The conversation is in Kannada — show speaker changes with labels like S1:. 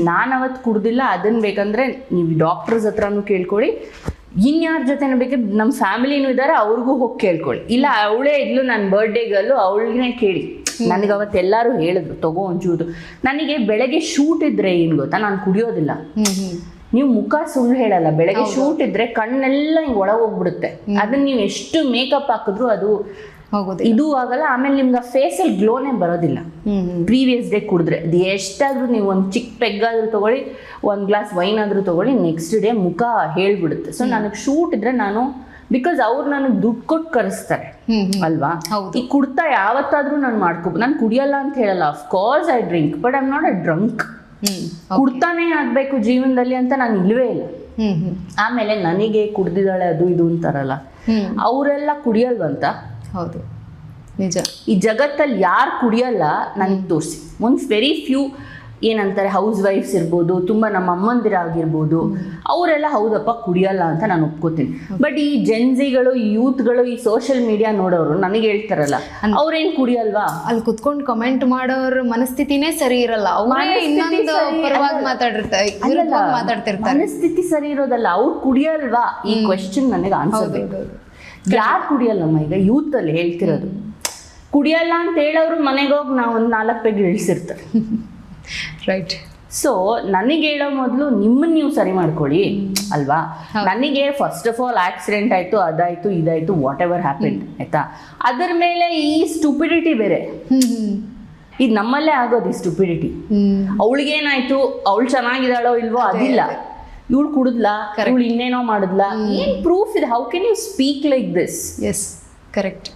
S1: ನಾನು ಅವತ್ತು ಕುಡ್ದಿಲ್ಲ, ಅದನ್ನ ಬೇಕಂದ್ರೆ ನೀವು ಡಾಕ್ಟರ್ಸ್ ಹತ್ರನೂ ಕೇಳ್ಕೊಳ್ಳಿ, ಇನ್ಯಾರ ಜೊತೆನೂ ಬೇಕಿದ್ರೆ ನಮ್ಮ ಫ್ಯಾಮಿಲಿನೂ ಇದ್ದಾರೆ ಅವ್ರಿಗೂ ಹೋಗಿ ಕೇಳ್ಕೊಳ್ಳಿ. ಇಲ್ಲ ಅವಳೇ ಇದ್ಲು ನನ್ನ ಬರ್ಡೇಗಲ್ಲೂ ಅವಳಿಗೆ ಕೇಳಿ. ನನಗೆ ಅವತ್ತು ಎಲ್ಲರೂ ಹೇಳಿದ್ರು ತಗೋ ಒಂಚೂರು. ನನಗೆ ಬೆಳಗ್ಗೆ ಶೂಟ್ ಇದ್ರೆ ಏನು ಗೊತ್ತಾ, ನಾನು ಕುಡಿಯೋದಿಲ್ಲ. ನೀವು ಮುಖ ಸುಳ್ಳು ಹೇಳಲ್ಲ, ಬೆಳಗ್ಗೆ ಶೂಟ್ ಇದ್ರೆ ಕಣ್ಣೆಲ್ಲ ಹಿಂಗೆ ಒಳಗೆ ಹೋಗ್ಬಿಡುತ್ತೆ. ಅದನ್ನ ನೀವು ಎಷ್ಟು ಮೇಕಪ್ ಹಾಕಿದ್ರು ಅದು ಇದು ಆಗಲ್ಲ. ಆಮೇಲೆ ನಿಮ್ಗೆ ಫೇಸಲ್ಲಿ ಗ್ಲೋನೇ ಬರೋದಿಲ್ಲ. ಪ್ರೀವಿಯಸ್ ಡೇ ಕುಡಿದ್ರೆ ಅದು ಎಷ್ಟಾದ್ರೂ ನೀವು ಒಂದು ಚಿಕ್ಕ ಪೆಗ್ಗಾದ್ರೂ ತಗೊಳ್ಳಿ, ಒಂದು ಗ್ಲಾಸ್ ವೈನ್ ಆದ್ರೂ ತಗೊಳ್ಳಿ, ನೆಕ್ಸ್ಟ್ ಡೇ ಮುಖ ಹೇಳ್ಬಿಡುತ್ತೆ. ಸೊ ನನಗೆ ಶೂಟ್ ಇದ್ರೆ ನಾನು, ಬಿಕಾಸ್ ಅವ್ರು ನನಗೆ ದುಡ್ಡು ಕೊಟ್ಟು ಕರೆಸ್ತಾರೆ ಅಲ್ವಾ. ಈ ಕುಡ್ತಾ ಯಾವತ್ತಾದ್ರೂ ನಾನು ಮಾಡ್ಕೋಬೋದು. ನಾನು ಕುಡಿಯಲ್ಲ ಅಂತ ಹೇಳಲ್ಲ, of course I drink, but I am not a drunk. ಕುಡ್ತಾನೆ ಆಗ್ಬೇಕು ಜೀವನದಲ್ಲಿ ಅಂತ ನಾನು ಇಲ್ವೇ ಇಲ್ಲ. ಆಮೇಲೆ ನನಗೆ ಕುಡ್ದಿದ್ದಾಳೆ ಅದು ಇದು ಅಂತಾರಲ್ಲ, ಅವರೆಲ್ಲ ಕುಡಿಯಲ್ವಂತ.
S2: ಹೌದು, ನಿಜ.
S1: ಈ ಜಗತ್ತಲ್ಲಿ ಯಾರು ಕುಡಿಯಲ್ಲ ನನಗೆ ತೋರಿಸಿ. ಒಂದು ವೆರಿ ಫ್ಯೂ ಏನಂತಾರೆ ಹೌಸ್ ವೈಫ್ಸ್ ಇರ್ಬೋದು, ತುಂಬ ನಮ್ಮ ಅಮ್ಮಂದಿರಾಗಿರ್ಬೋದು, ಅವರೆಲ್ಲ ಹೌದಪ್ಪ ಕುಡಿಯಲ್ಲ ಅಂತ ನಾನು ಒಪ್ಕೋತೀನಿ. ಬಟ್ ಈ ಜೆನ್ಸಿಗಳು, ಈ ಯೂತ್ಗಳು, ಈ ಸೋಷಿಯಲ್ ಮೀಡಿಯಾ ನೋಡೋರು ನನಗೆ ಹೇಳ್ತಾರಲ್ಲ ಅವ್ರೇನು ಕುಡಿಯಲ್ವಾ,
S2: ಅಲ್ಲಿ ಕುತ್ಕೊಂಡು ಕಮೆಂಟ್ ಮಾಡೋರ ಮನಸ್ಥಿತಿನೇ ಸರಿ ಇರಲ್ಲ. ಅವರೇ ಇನ್ನೊಂದು ಪರವಾಗಿ ಮಾತಾಡ್ತಿರ್ತಾರೆ.
S1: ಮನಸ್ಥಿತಿ ಸರಿ ಇರೋದಲ್ಲ, ಅವ್ರು ಕುಡಿಯಲ್ವಾ ಈ ಕ್ವೆಶ್ಚನ್ ನನಗೆ ಆನ್ಸರ್ ಬೇಕು. ಯಾರು ಕುಡಿಯಲ್ಲಮ್ಮ? ಈಗ ಯೂತ್ ಅಲ್ಲಿ ಹೇಳ್ತಿರೋದು ಕುಡಿಯಲ್ಲ ಅಂತ ಹೇಳೋರು ಮನೆಗೆ ಹೋಗಿ ನಾವು ಒಂದು 4 ಪೆಗ್ ಇಳಿಸಿರ್ತಾರೆ.
S2: ರೈಟ್.
S1: ಸೊ ನನಗೆ ಹೇಳೋ ಮೊದಲು ನಿಮ್ಮನ್ನ ನೀವು ಸರಿ ಮಾಡ್ಕೊಳ್ಳಿ ಅಲ್ವಾ. ನನಗೆ ಫಸ್ಟ್ ಆಫ್ ಆಲ್ ಆಕ್ಸಿಡೆಂಟ್ ಆಯ್ತು, ಅದಾಯ್ತು, ಇದಾಯ್ತು, ವಾಟ್ ಎವರ್ ಹ್ಯಾಪನ್ ಆಯ್ತಾ. ಅದರ ಮೇಲೆ ಈ ಸ್ಟುಪಿಡಿಟಿ ಬೇರೆ, ಇದು ನಮ್ಮಲ್ಲೇ ಆಗೋದು ಈ ಸ್ಟುಪಿಡಿಟಿ. ಅವಳಿಗೇನಾಯ್ತು, ಅವಳು ಚೆನ್ನಾಗಿದ್ದಾಳೋ ಇಲ್ವೋ ಅದಿಲ್ಲ, ಇವಳು ಕುಡಿದ್ಲಾ, ಇವಳು ಇನ್ನೇನೋ ಮಾಡಿದ್ಲಾ, ಏನ್ ಪ್ರೂಫ್ ಇದೆ? How can you speak like this?
S2: Yes, correct.